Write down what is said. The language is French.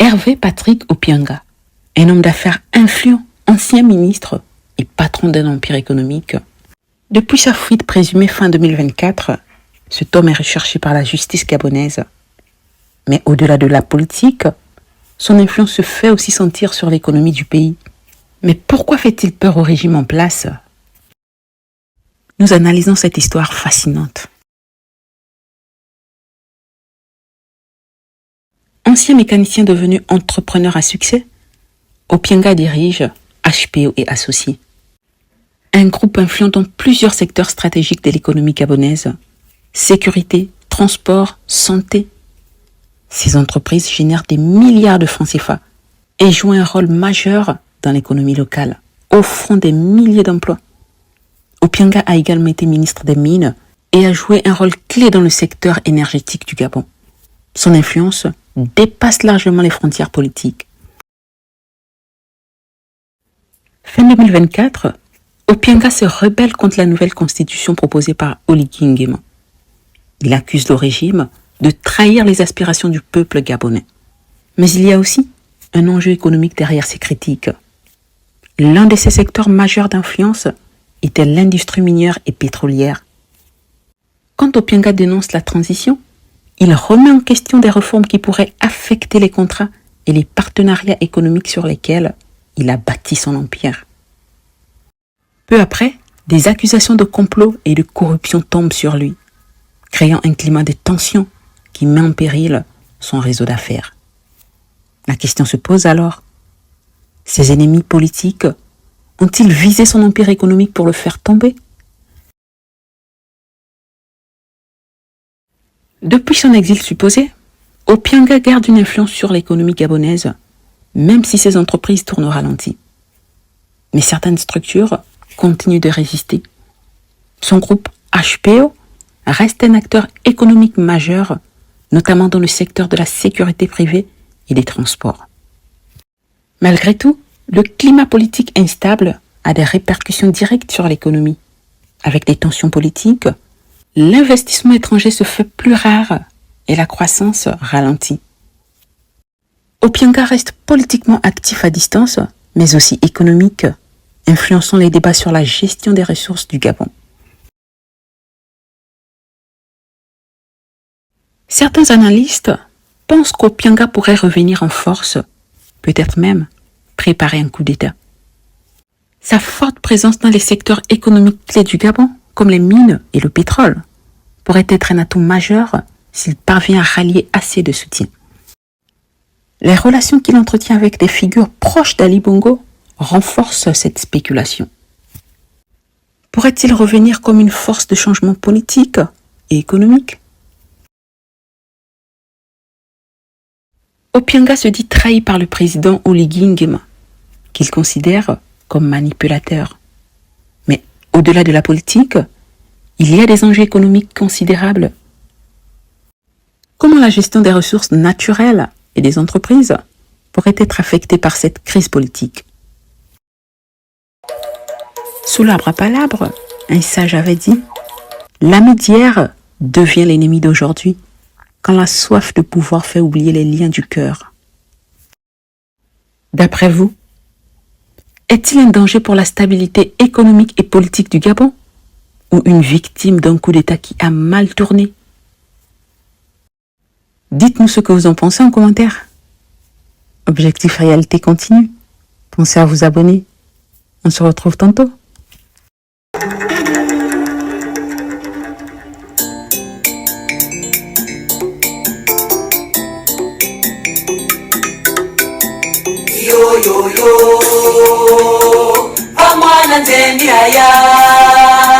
Hervé Patrick Opianga, un homme d'affaires influent, ancien ministre et patron d'un empire économique. Depuis sa fuite présumée fin 2024, cet homme est recherché par la justice gabonaise. Mais au-delà de la politique, son influence se fait aussi sentir sur l'économie du pays. Mais pourquoi fait-il peur au régime en place? Nous analysons cette histoire fascinante. Ancien mécanicien devenu entrepreneur à succès, Opianga dirige HPO et Associés, un groupe influent dans plusieurs secteurs stratégiques de l'économie gabonaise: sécurité, transport, santé. Ces entreprises génèrent des milliards de francs CFA et jouent un rôle majeur dans l'économie locale, offrant des milliers d'emplois. Opianga a également été ministre des Mines et a joué un rôle clé dans le secteur énergétique du Gabon. Son influence dépasse largement les frontières politiques. Fin 2024, Opianga se rebelle contre la nouvelle constitution proposée par Oligui Nguema. Il accuse le régime de trahir les aspirations du peuple gabonais. Mais il y a aussi un enjeu économique derrière ces critiques. L'un de ces secteurs majeurs d'influence était l'industrie minière et pétrolière. Quand Opianga dénonce la transition, il remet en question des réformes qui pourraient affecter les contrats et les partenariats économiques sur lesquels il a bâti son empire. Peu après, des accusations de complot et de corruption tombent sur lui, créant un climat de tension qui met en péril son réseau d'affaires. La question se pose alors: ses ennemis politiques ont-ils visé son empire économique pour le faire tomber? Depuis son exil supposé, Opianga garde une influence sur l'économie gabonaise, même si ses entreprises tournent au ralenti. Mais certaines structures continuent de résister. Son groupe HPO reste un acteur économique majeur, notamment dans le secteur de la sécurité privée et des transports. Malgré tout, le climat politique instable a des répercussions directes sur l'économie. Avec des tensions politiques, l'investissement étranger se fait plus rare et la croissance ralentit. Opianga reste politiquement actif à distance, mais aussi économique, influençant les débats sur la gestion des ressources du Gabon. Certains analystes pensent qu'Opianga pourrait revenir en force, peut-être même préparer un coup d'État. Sa forte présence dans les secteurs économiques clés du Gabon, comme les mines et le pétrole, pourrait être un atout majeur s'il parvient à rallier assez de soutien. Les relations qu'il entretient avec des figures proches d'Ali Bongo renforcent cette spéculation. Pourrait-il revenir comme une force de changement politique et économique? Opianga se dit trahi par le président Oligui Nguema, qu'il considère comme manipulateur. Mais au-delà de la politique, il y a des enjeux économiques considérables. Comment la gestion des ressources naturelles et des entreprises pourrait être affectée par cette crise politique? Sous l'arbre à palabres, un sage avait dit: l'ami d'hier devient l'ennemi d'aujourd'hui, quand la soif de pouvoir fait oublier les liens du cœur. D'après vous, est-il un danger pour la stabilité économique et politique du Gabon, ou une victime d'un coup d'État qui a mal tourné? Dites-nous ce que vous en pensez en commentaire. Objectif Réalité continue. Pensez à vous abonner. On se retrouve tantôt. Yo yo yo, amwana nzendi aya.